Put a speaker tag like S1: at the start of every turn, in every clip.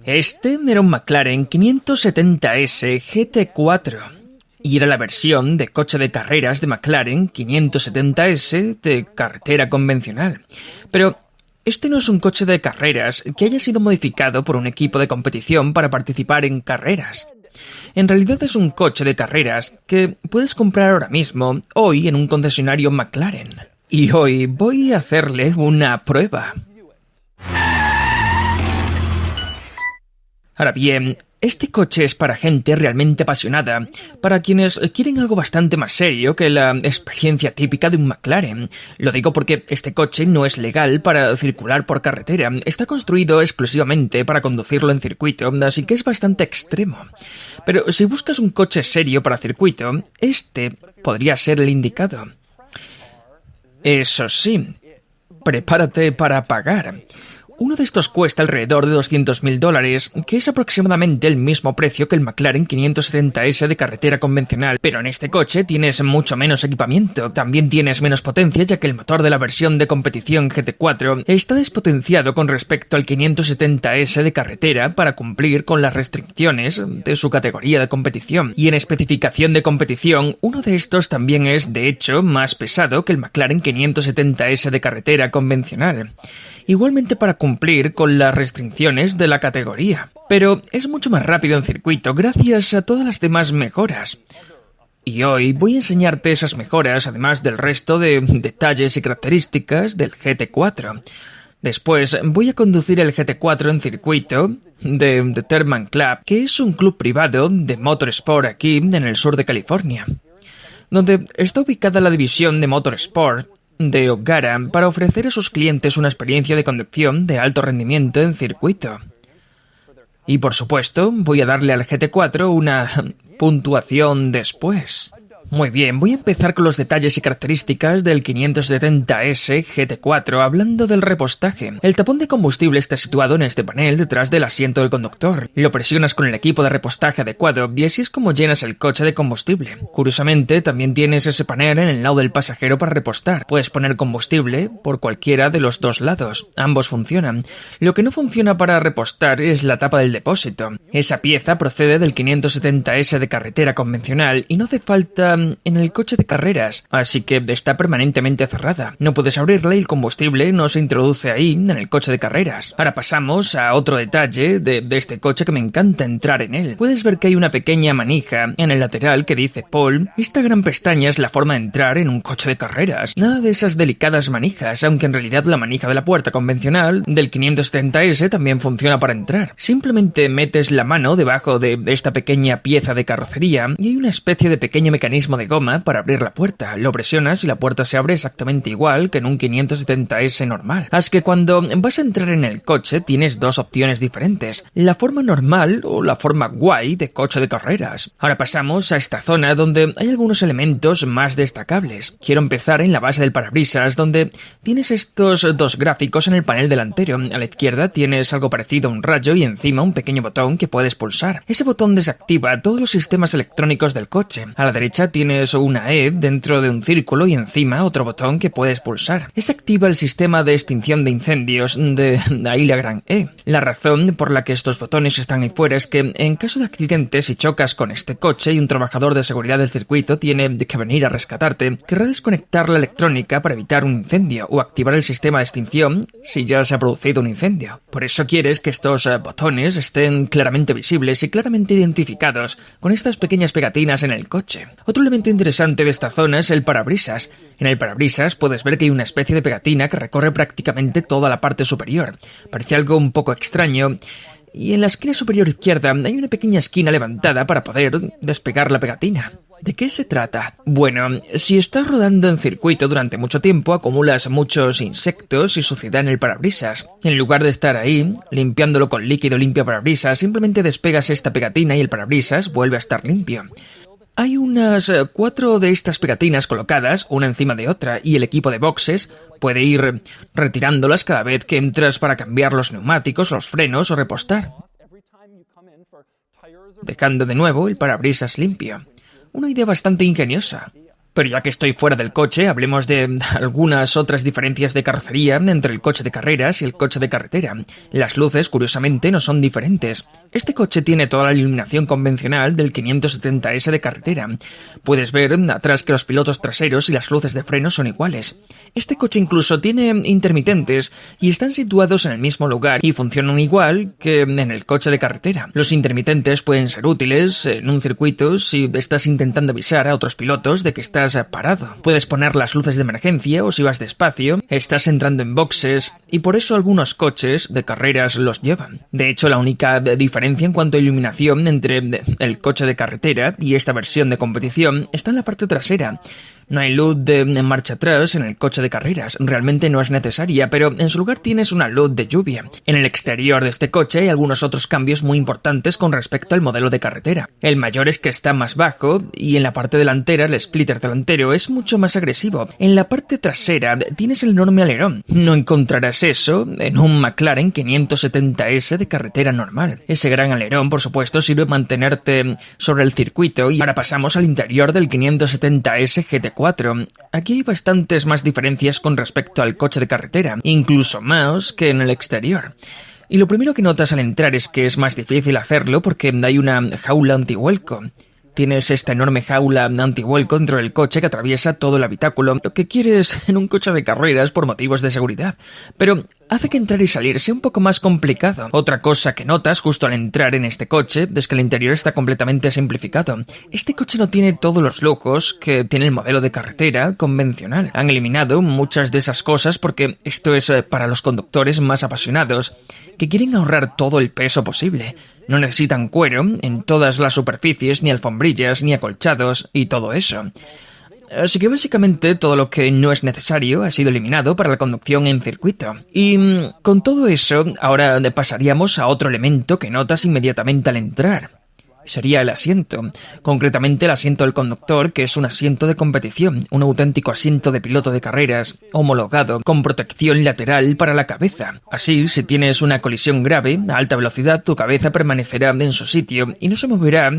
S1: Este era un McLaren 570S GT4 y era la versión de coche de carreras de McLaren 570S de carretera convencional. Pero este no es un coche de carreras que haya sido modificado por un equipo de competición para participar en carreras. En realidad es un coche de carreras que puedes comprar ahora mismo, hoy, en un concesionario McLaren. Y hoy voy a hacerle una prueba. Ahora bien, este coche es para gente realmente apasionada, para quienes quieren algo bastante más serio que la experiencia típica de un McLaren. Lo digo porque este coche no es legal para circular por carretera, está construido exclusivamente para conducirlo en circuito, así que es bastante extremo. Pero si buscas un coche serio para circuito, este podría ser el indicado. Eso sí, prepárate para pagar. Uno de estos cuesta alrededor de $200.000, que es aproximadamente el mismo precio que el McLaren 570S de carretera convencional, pero en este coche tienes mucho menos equipamiento, también tienes menos potencia ya que el motor de la versión de competición GT4 está despotenciado con respecto al 570S de carretera para cumplir con las restricciones de su categoría de competición, y en especificación de competición, uno de estos también es, de hecho, más pesado que el McLaren 570S de carretera convencional. Igualmente para cumplir con las restricciones de la categoría. Pero es mucho más rápido en circuito gracias a todas las demás mejoras. Y hoy voy a enseñarte esas mejoras, además del resto de detalles y características del GT4. Después voy a conducir el GT4 en circuito de Therman Club, que es un club privado de motorsport aquí en el sur de California, donde está ubicada la división de motorsport de O'Gara para ofrecer a sus clientes una experiencia de conducción de alto rendimiento en circuito. Y por supuesto, voy a darle al GT4 una puntuación después. Muy bien, voy a empezar con los detalles y características del 570S GT4, hablando del repostaje. El tapón de combustible está situado en este panel detrás del asiento del conductor. Lo presionas con el equipo de repostaje adecuado y así es como llenas el coche de combustible. Curiosamente, también tienes ese panel en el lado del pasajero para repostar. Puedes poner combustible por cualquiera de los dos lados. Ambos funcionan. Lo que no funciona para repostar es la tapa del depósito. Esa pieza procede del 570S de carretera convencional y no hace falta en el coche de carreras, así que está permanentemente cerrada. No puedes abrirla y el combustible no se introduce ahí en el coche de carreras. Ahora pasamos a otro detalle de este coche que me encanta entrar en él. Puedes ver que hay una pequeña manija en el lateral que dice Paul. Esta gran pestaña es la forma de entrar en un coche de carreras. Nada de esas delicadas manijas, aunque en realidad la manija de la puerta convencional del 570S también funciona para entrar. Simplemente metes la mano debajo de esta pequeña pieza de carrocería y hay una especie de pequeño mecanismo de goma para abrir la puerta. Lo presionas y la puerta se abre exactamente igual que en un 570S normal. Así que cuando vas a entrar en el coche tienes dos opciones diferentes: la forma normal o la forma guay de coche de carreras. Ahora pasamos a esta zona donde hay algunos elementos más destacables. Quiero empezar en la base del parabrisas, donde tienes estos dos gráficos en el panel delantero. A la izquierda tienes algo parecido a un rayo y encima un pequeño botón que puedes pulsar. Ese botón desactiva todos los sistemas electrónicos del coche. A la derecha tienes una E dentro de un círculo y encima otro botón que puedes pulsar. Se activa el sistema de extinción de incendios de ahí la gran E. La razón por la que estos botones están ahí fuera es que en caso de accidente, si chocas con este coche y un trabajador de seguridad del circuito tiene que venir a rescatarte, querrá desconectar la electrónica para evitar un incendio o activar el sistema de extinción si ya se ha producido un incendio. Por eso quieres que estos botones estén claramente visibles y claramente identificados con estas pequeñas pegatinas en el coche. Otro elemento interesante de esta zona es el parabrisas. En el parabrisas puedes ver que hay una especie de pegatina que recorre prácticamente toda la parte superior. Parece algo un poco extraño. Y en la esquina superior izquierda hay una pequeña esquina levantada para poder despegar la pegatina. ¿De qué se trata? Bueno, si estás rodando en circuito durante mucho tiempo, acumulas muchos insectos y suciedad en el parabrisas. En lugar de estar ahí, limpiándolo con líquido limpia parabrisas, simplemente despegas esta pegatina y el parabrisas vuelve a estar limpio. Hay unas 4 de estas pegatinas colocadas, una encima de otra, y el equipo de boxes puede ir retirándolas cada vez que entras para cambiar los neumáticos, los frenos o repostar, dejando de nuevo el parabrisas limpio. Una idea bastante ingeniosa. Pero ya que estoy fuera del coche, hablemos de algunas otras diferencias de carrocería entre el coche de carreras y el coche de carretera. Las luces, curiosamente, no son diferentes. Este coche tiene toda la iluminación convencional del 570S de carretera. Puedes ver atrás que los pilotos traseros y las luces de freno son iguales. Este coche incluso tiene intermitentes y están situados en el mismo lugar y funcionan igual que en el coche de carretera. Los intermitentes pueden ser útiles en un circuito si estás intentando avisar a otros pilotos de que estás parado. Puedes poner las luces de emergencia o si vas despacio, estás entrando en boxes y por eso algunos coches de carreras los llevan. De hecho, la única diferencia en cuanto a iluminación entre el coche de carretera y esta versión de competición está en la parte trasera. No hay luz de marcha atrás en el coche de carreras, realmente no es necesaria, pero en su lugar tienes una luz de lluvia. En el exterior de este coche hay algunos otros cambios muy importantes con respecto al modelo de carretera. El mayor es que está más bajo y en la parte delantera el splitter delantero es mucho más agresivo. En la parte trasera tienes el enorme alerón. No encontrarás eso en un McLaren 570S de carretera normal. Ese gran alerón, por supuesto, sirve para mantenerte sobre el circuito y ahora pasamos al interior del 570S GT4. Aquí hay bastantes más diferencias con respecto al coche de carretera, incluso más que en el exterior. Y lo primero que notas al entrar es que es más difícil hacerlo porque hay una jaula antivuelco. Tienes esta enorme jaula antivuelco dentro del coche que atraviesa todo el habitáculo, lo que quieres en un coche de carreras por motivos de seguridad. Pero hace que entrar y salir sea un poco más complicado. Otra cosa que notas justo al entrar en este coche es que el interior está completamente simplificado. Este coche no tiene todos los lujos que tiene el modelo de carretera convencional. Han eliminado muchas de esas cosas porque esto es para los conductores más apasionados, que quieren ahorrar todo el peso posible. No necesitan cuero en todas las superficies, ni alfombrillas, ni acolchados y todo eso. Así que básicamente todo lo que no es necesario ha sido eliminado para la conducción en circuito. Y con todo eso, ahora pasaríamos a otro elemento que notas inmediatamente al entrar. Sería el asiento, concretamente el asiento del conductor, que es un asiento de competición, un auténtico asiento de piloto de carreras, homologado, con protección lateral para la cabeza. Así, si tienes una colisión grave, a alta velocidad, tu cabeza permanecerá en su sitio y no se moverá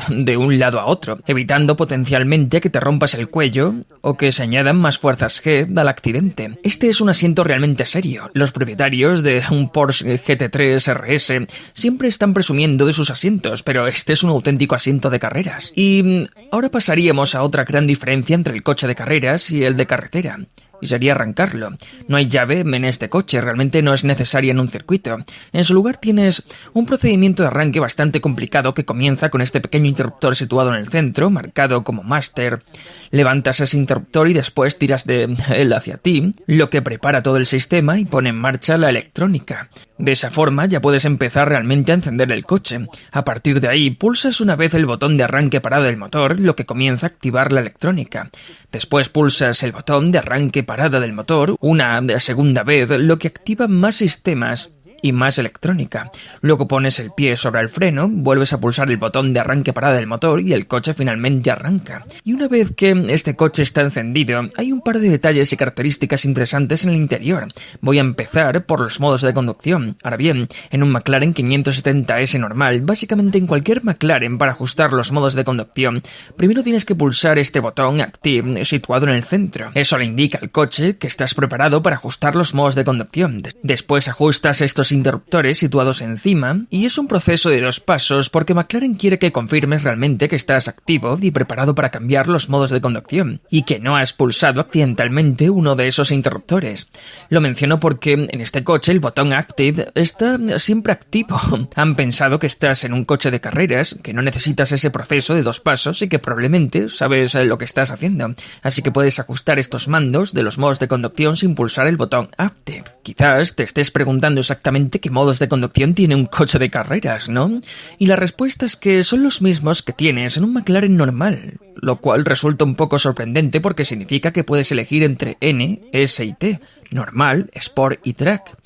S1: de un lado a otro, evitando potencialmente que te rompas el cuello o que se añadan más fuerzas G al accidente. Este es un asiento realmente serio. Los propietarios de un Porsche GT3 RS siempre están presumiendo de sus asientos, pero este es un auténtico asiento de carreras. Y ahora pasaríamos a otra gran diferencia entre el coche de carreras y el de carretera. Y sería arrancarlo. No hay llave en este coche, realmente no es necesaria en un circuito. En su lugar tienes un procedimiento de arranque bastante complicado que comienza con este pequeño interruptor situado en el centro, marcado como Master. Levantas ese interruptor y después tiras de él hacia ti, lo que prepara todo el sistema y pone en marcha la electrónica. De esa forma ya puedes empezar realmente a encender el coche. A partir de ahí, pulsas una vez el botón de arranque parada del motor, lo que comienza a activar la electrónica. Después pulsas el botón de arranque parada del motor una segunda vez, lo que activa más sistemas y más electrónica. Luego pones el pie sobre el freno, vuelves a pulsar el botón de arranque parada del motor y el coche finalmente arranca. Y una vez que este coche está encendido, hay un par de detalles y características interesantes en el interior. Voy a empezar por los modos de conducción. Ahora bien, en un McLaren 570S normal, básicamente en cualquier McLaren para ajustar los modos de conducción, primero tienes que pulsar este botón Active situado en el centro. Eso le indica al coche que estás preparado para ajustar los modos de conducción. Después ajustas estos interruptores situados encima y es un proceso de 2 pasos porque McLaren quiere que confirmes realmente que estás activo y preparado para cambiar los modos de conducción y que no has pulsado accidentalmente uno de esos interruptores. Lo menciono porque en este coche el botón Active está siempre activo. Han pensado que estás en un coche de carreras, que no necesitas ese proceso de 2 pasos y que probablemente sabes lo que estás haciendo. Así que puedes ajustar estos mandos de los modos de conducción sin pulsar el botón Active. Quizás te estés preguntando exactamente qué modos de conducción tiene un coche de carreras, ¿no? Y la respuesta es que son los mismos que tienes en un McLaren normal, lo cual resulta un poco sorprendente porque significa que puedes elegir entre N, S y T. normal, Sport y Track.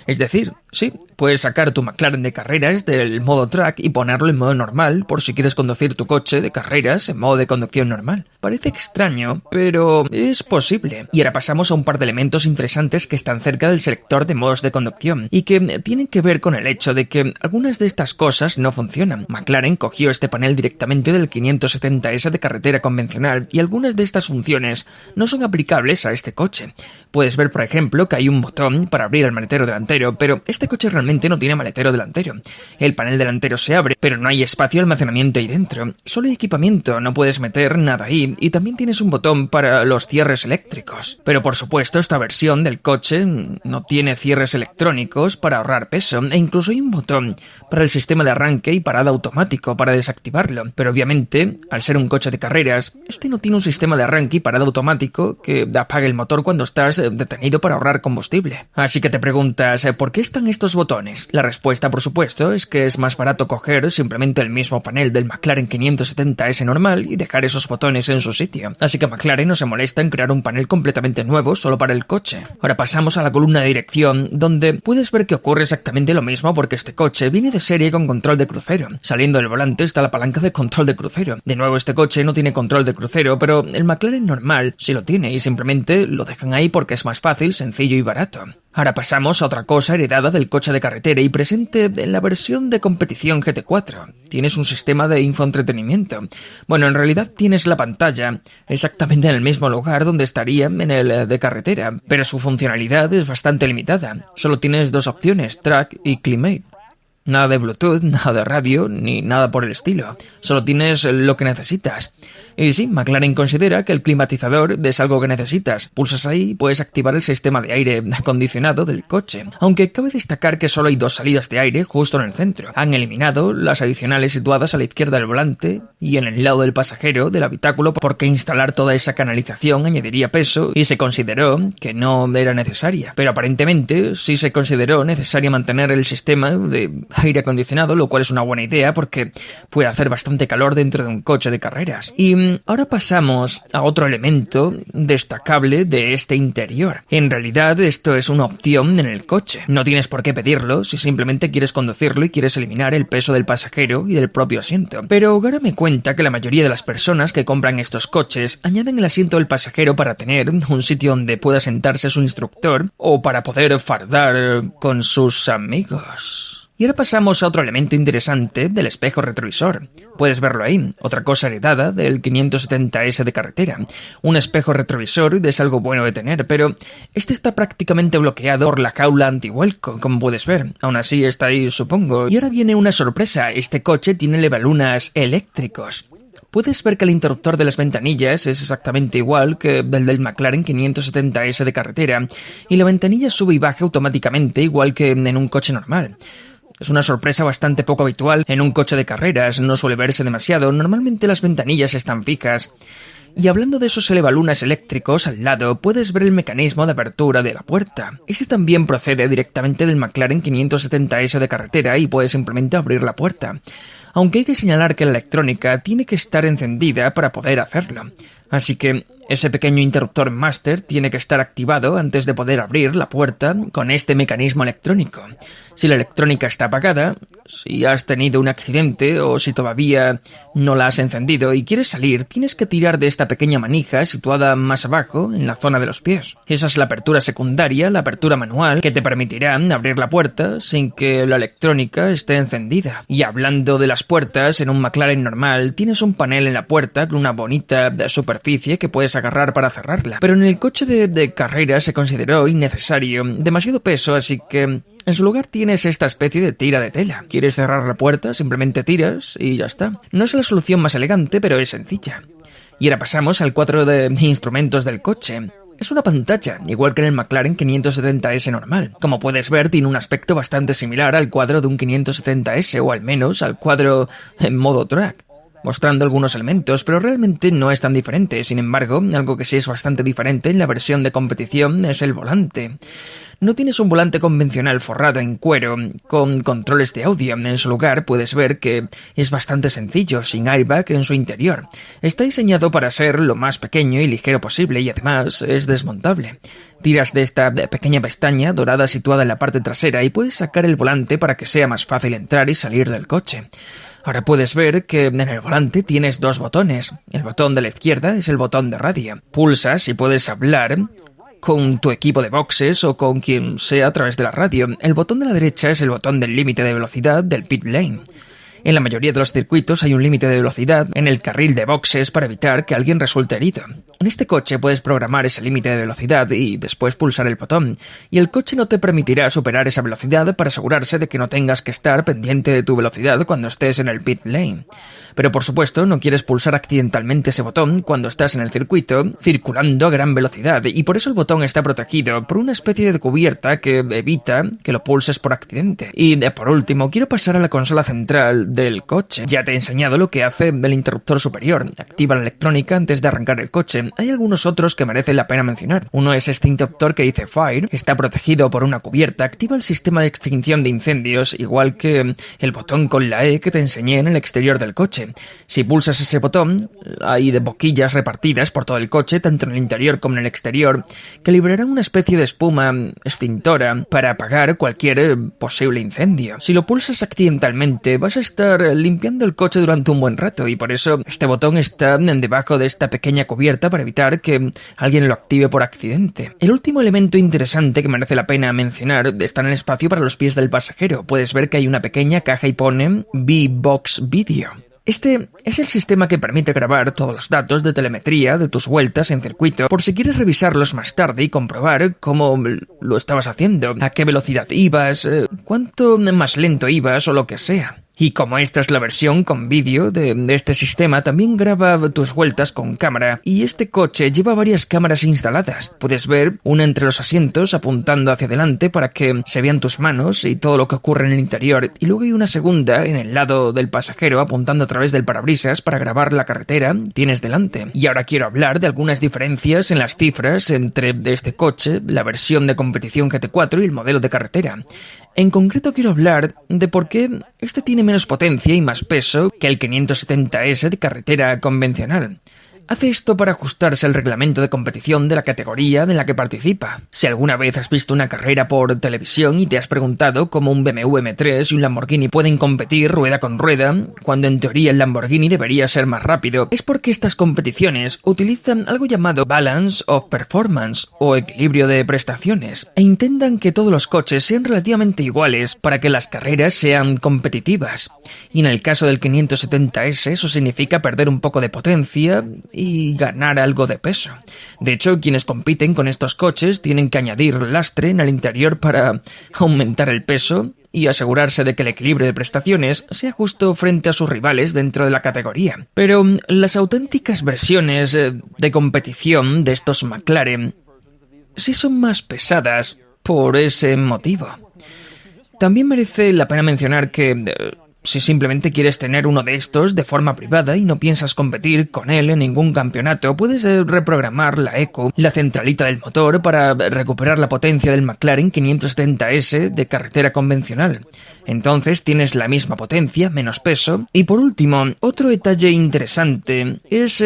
S1: Es decir, sí, puedes sacar tu McLaren de carreras del modo Track y ponerlo en modo normal por si quieres conducir tu coche de carreras en modo de conducción normal. Parece extraño, pero es posible. Y ahora pasamos a un par de elementos interesantes que están cerca del selector de modos de conducción y que tienen que ver con el hecho de que algunas de estas cosas no funcionan. McLaren cogió este panel directamente del 570S de carretera convencional y algunas de estas funciones no son aplicables a este coche. Puedes ver, por ejemplo, que hay un botón para abrir el maletero delantero, pero este coche realmente no tiene maletero delantero. El panel delantero se abre, pero no hay espacio de almacenamiento ahí dentro. Solo hay equipamiento, no puedes meter nada ahí, y también tienes un botón para los cierres eléctricos. Pero por supuesto, esta versión del coche no tiene cierres electrónicos para ahorrar peso, e incluso hay un botón para el sistema de arranque y parada automático para desactivarlo. Pero obviamente, al ser un coche de carreras, este no tiene un sistema de arranque y parada automático que apague el motor cuando estás detenido para ahorrar combustible. Así que te preguntas, ¿por qué están estos botones? La respuesta, por supuesto, es que es más barato coger simplemente el mismo panel del McLaren 570S normal y dejar esos botones en su sitio. Así que McLaren no se molesta en crear un panel completamente nuevo solo para el coche. Ahora pasamos a la columna de dirección, donde puedes ver que ocurre exactamente lo mismo porque este coche viene de serie con control de crucero. Saliendo del volante está la palanca de control de crucero. De nuevo, este coche no tiene control de crucero, pero el McLaren normal sí lo tiene y simplemente lo dejan ahí porque es más fácil, sencillo y barato. Ahora pasamos a otra cosa heredada del coche de carretera y presente en la versión de competición GT4. Tienes un sistema de infoentretenimiento. Bueno, en realidad tienes la pantalla exactamente en el mismo lugar donde estaría en el de carretera, pero su funcionalidad es bastante limitada. Solo tienes dos opciones, Track y Climate. Nada de Bluetooth, nada de radio, ni nada por el estilo. Solo tienes lo que necesitas. Y sí, McLaren considera que el climatizador es algo que necesitas. Pulsas ahí y puedes activar el sistema de aire acondicionado del coche. Aunque cabe destacar que solo hay dos salidas de aire justo en el centro. Han eliminado las adicionales situadas a la izquierda del volante y en el lado del pasajero del habitáculo porque instalar toda esa canalización añadiría peso y se consideró que no era necesaria. Pero aparentemente sí se consideró necesario mantener el sistema de aire acondicionado, lo cual es una buena idea porque puede hacer bastante calor dentro de un coche de carreras. Y ahora pasamos a otro elemento destacable de este interior. En realidad esto es una opción en el coche. No tienes por qué pedirlo si simplemente quieres conducirlo y quieres eliminar el peso del pasajero y del propio asiento. Pero ahora me cuenta que la mayoría de las personas que compran estos coches añaden el asiento del pasajero para tener un sitio donde pueda sentarse su instructor o para poder fardar con sus amigos. Y ahora pasamos a otro elemento interesante del espejo retrovisor. Puedes verlo ahí, otra cosa heredada del 570S de carretera. Un espejo retrovisor es algo bueno de tener, pero este está prácticamente bloqueado por la jaula antivuelco, como puedes ver. Aún así está ahí, supongo. Y ahora viene una sorpresa, este coche tiene levalunas eléctricos. Puedes ver que el interruptor de las ventanillas es exactamente igual que el del McLaren 570S de carretera, y la ventanilla sube y baja automáticamente igual que en un coche normal. Es una sorpresa bastante poco habitual en un coche de carreras, no suele verse demasiado, normalmente las ventanillas están fijas. Y hablando de esos elevalunas eléctricos, al lado puedes ver el mecanismo de apertura de la puerta. Este también procede directamente del McLaren 570S de carretera y puedes simplemente abrir la puerta. Aunque hay que señalar que la electrónica tiene que estar encendida para poder hacerlo. Así que ese pequeño interruptor máster tiene que estar activado antes de poder abrir la puerta con este mecanismo electrónico. Si la electrónica está apagada, si has tenido un accidente o si todavía no la has encendido y quieres salir, tienes que tirar de esta pequeña manija situada más abajo en la zona de los pies. Esa es la apertura secundaria, la apertura manual, que te permitirá abrir la puerta sin que la electrónica esté encendida. Y hablando de las puertas, en un McLaren normal tienes un panel en la puerta con una bonita superficie que puedes agarrar para cerrarla. Pero en el coche de carreras se consideró innecesario, demasiado peso, así que en su lugar tienes esta especie de tira de tela. ¿Quieres cerrar la puerta? Simplemente tiras y ya está. No es la solución más elegante, pero es sencilla. Y ahora pasamos al cuadro de instrumentos del coche. Es una pantalla, igual que en el McLaren 570S normal. Como puedes ver, tiene un aspecto bastante similar al cuadro de un 570S, o al menos al cuadro en modo track, mostrando algunos elementos, pero realmente no es tan diferente. Sin embargo, algo que sí es bastante diferente en la versión de competición es el volante. No tienes un volante convencional forrado en cuero con controles de audio. En su lugar puedes ver que es bastante sencillo, sin airbag en su interior. Está diseñado para ser lo más pequeño y ligero posible y además es desmontable. Tiras de esta pequeña pestaña dorada situada en la parte trasera y puedes sacar el volante para que sea más fácil entrar y salir del coche. Ahora puedes ver que en el volante tienes dos botones. El botón de la izquierda es el botón de radio. Pulsas y puedes hablar con tu equipo de boxes o con quien sea a través de la radio. El botón de la derecha es el botón del límite de velocidad del pit lane. En la mayoría de los circuitos hay un límite de velocidad en el carril de boxes para evitar que alguien resulte herido. En este coche puedes programar ese límite de velocidad y después pulsar el botón, y el coche no te permitirá superar esa velocidad para asegurarse de que no tengas que estar pendiente de tu velocidad cuando estés en el pit lane. Pero por supuesto no quieres pulsar accidentalmente ese botón cuando estás en el circuito circulando a gran velocidad, y por eso el botón está protegido por una especie de cubierta que evita que lo pulses por accidente. Y por último, quiero pasar a la consola central del coche. Ya te he enseñado lo que hace el interruptor superior. Activa la electrónica antes de arrancar el coche. Hay algunos otros que merecen la pena mencionar. Uno es este interruptor que dice Fire. Está protegido por una cubierta. Activa el sistema de extinción de incendios, igual que el botón con la E que te enseñé en el exterior del coche. Si pulsas ese botón, hay de boquillas repartidas por todo el coche, tanto en el interior como en el exterior, que liberarán una especie de espuma extintora para apagar cualquier posible incendio. Si lo pulsas accidentalmente, vas a estar limpiando el coche durante un buen rato, y por eso este botón está debajo de esta pequeña cubierta para evitar que alguien lo active por accidente. El último elemento interesante que merece la pena mencionar está en el espacio para los pies del pasajero. Puedes ver que hay una pequeña caja y pone V-Box Video. Este es el sistema que permite grabar todos los datos de telemetría de tus vueltas en circuito por si quieres revisarlos más tarde y comprobar cómo lo estabas haciendo, a qué velocidad ibas, cuánto más lento ibas o lo que sea. Y como esta es la versión con vídeo de este sistema, también graba tus vueltas con cámara, y este coche lleva varias cámaras instaladas. Puedes ver una entre los asientos apuntando hacia adelante para que se vean tus manos y todo lo que ocurre en el interior, y luego hay una segunda en el lado del pasajero apuntando a través del parabrisas para grabar la carretera que tienes delante. Y ahora quiero hablar de algunas diferencias en las cifras entre este coche, la versión de competición GT4 y el modelo de carretera. En concreto quiero hablar de por qué este tiene menos potencia y más peso que el 570S de carretera convencional. Hace esto para ajustarse al reglamento de competición de la categoría en la que participa. Si alguna vez has visto una carrera por televisión y te has preguntado cómo un BMW M3 y un Lamborghini pueden competir rueda con rueda, cuando en teoría el Lamborghini debería ser más rápido, es porque estas competiciones utilizan algo llamado Balance of Performance o equilibrio de prestaciones, e intentan que todos los coches sean relativamente iguales para que las carreras sean competitivas. Y en el caso del 570S eso significa perder un poco de potencia y ganar algo de peso. De hecho, quienes compiten con estos coches tienen que añadir lastre en el interior para aumentar el peso y asegurarse de que el equilibrio de prestaciones sea justo frente a sus rivales dentro de la categoría. Pero las auténticas versiones de competición de estos McLaren sí son más pesadas por ese motivo. También merece la pena mencionar que si simplemente quieres tener uno de estos de forma privada y no piensas competir con él en ningún campeonato, puedes reprogramar la ECU, la centralita del motor, para recuperar la potencia del McLaren 570S de carretera convencional. Entonces tienes la misma potencia, menos peso. Y por último, otro detalle interesante es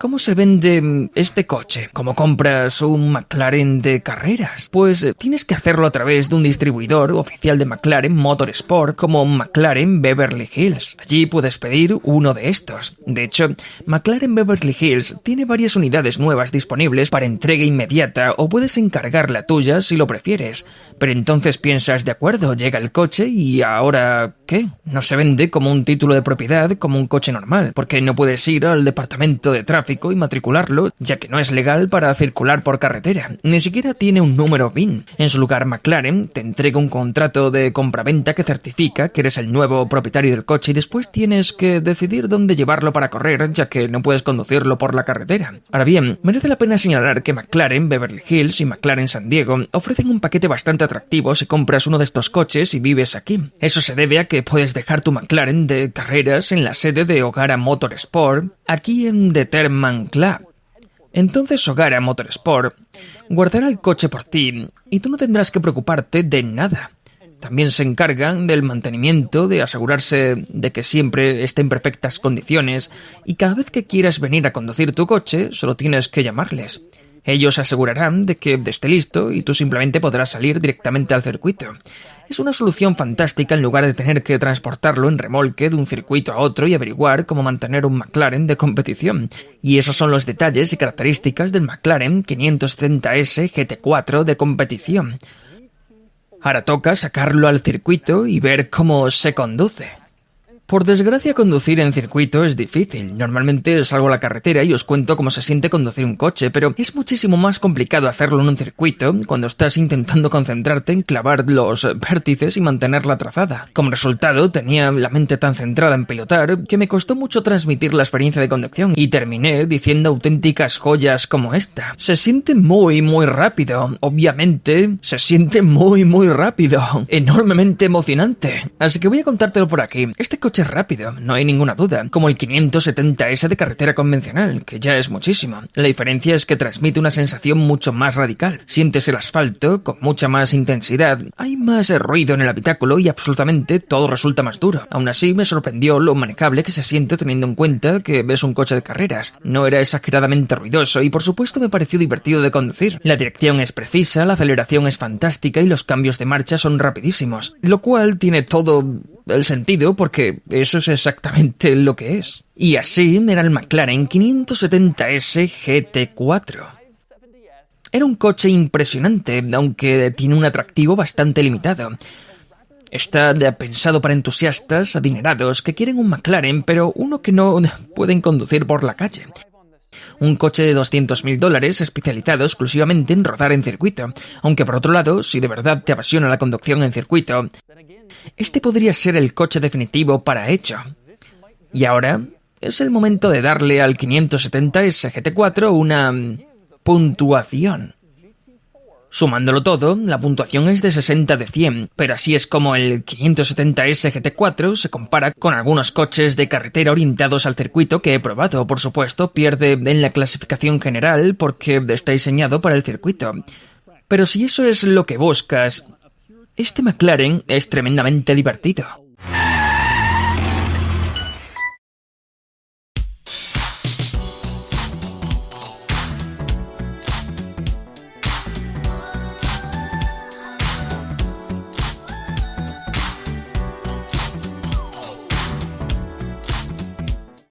S1: cómo se vende este coche. ¿Cómo compras un McLaren de carreras? Pues tienes que hacerlo a través de un distribuidor oficial de McLaren Motorsport como McLaren Beverly Hills. Allí puedes pedir uno de estos. De hecho, McLaren Beverly Hills tiene varias unidades nuevas disponibles para entrega inmediata, o puedes encargar la tuya si lo prefieres. Pero entonces piensas, de acuerdo, llega el coche y ¿ahora qué? No se vende como un título de propiedad como un coche normal, porque no puedes ir al departamento de tráfico y matricularlo, ya que no es legal para circular por carretera. Ni siquiera tiene un número VIN. En su lugar, McLaren te entrega un contrato de compraventa que certifica que eres el nuevo propietario del coche, y después tienes que decidir dónde llevarlo para correr, ya que no puedes conducirlo por la carretera. Ahora bien, merece la pena señalar que McLaren Beverly Hills y McLaren San Diego ofrecen un paquete bastante atractivo si compras uno de estos coches y vives aquí. Eso se debe a que puedes dejar tu McLaren de carreras en la sede de O'Hara Motorsport, aquí en The Terman Club. Entonces Ogara Motorsport guardará el coche por ti y tú no tendrás que preocuparte de nada. También se encargan del mantenimiento, de asegurarse de que siempre esté en perfectas condiciones y cada vez que quieras venir a conducir tu coche solo tienes que llamarles. Ellos asegurarán de que esté listo y tú simplemente podrás salir directamente al circuito. Es una solución fantástica en lugar de tener que transportarlo en remolque de un circuito a otro y averiguar cómo mantener un McLaren de competición. Y esos son los detalles y características del McLaren 570S GT4 de competición. Ahora toca sacarlo al circuito y ver cómo se conduce. Por desgracia, conducir en circuito es difícil. Normalmente salgo a la carretera y os cuento cómo se siente conducir un coche, pero es muchísimo más complicado hacerlo en un circuito cuando estás intentando concentrarte en clavar los vértices y mantener la trazada. Como resultado, tenía la mente tan centrada en pilotar que me costó mucho transmitir la experiencia de conducción y terminé diciendo auténticas joyas como esta. Se siente muy rápido. Obviamente, se siente muy rápido. Enormemente emocionante. Así que voy a contártelo por aquí. Este coche es rápido, no hay ninguna duda, como el 570S de carretera convencional, que ya es muchísimo. La diferencia es que transmite una sensación mucho más radical. Sientes el asfalto con mucha más intensidad, hay más ruido en el habitáculo y absolutamente todo resulta más duro. Aún así, me sorprendió lo manejable que se siente teniendo en cuenta que ves un coche de carreras. No era exageradamente ruidoso y por supuesto me pareció divertido de conducir. La dirección es precisa, la aceleración es fantástica y los cambios de marcha son rapidísimos, lo cual tiene todo el sentido porque eso es exactamente lo que es. Y así era el McLaren 570S GT4. Era un coche impresionante, aunque tiene un atractivo bastante limitado. Está pensado para entusiastas adinerados que quieren un McLaren, pero uno que no pueden conducir por la calle. Un coche de $200.000 especializado exclusivamente en rodar en circuito, aunque por otro lado, si de verdad te apasiona la conducción en circuito, este podría ser el coche definitivo para ello. Y ahora es el momento de darle al 570S GT4 una puntuación. Sumándolo todo, la puntuación es de 60 de 100, pero así es como el 570S GT4 se compara con algunos coches de carretera orientados al circuito que he probado. Por supuesto, pierde en la clasificación general porque está diseñado para el circuito. Pero si eso es lo que buscas, este McLaren es tremendamente divertido.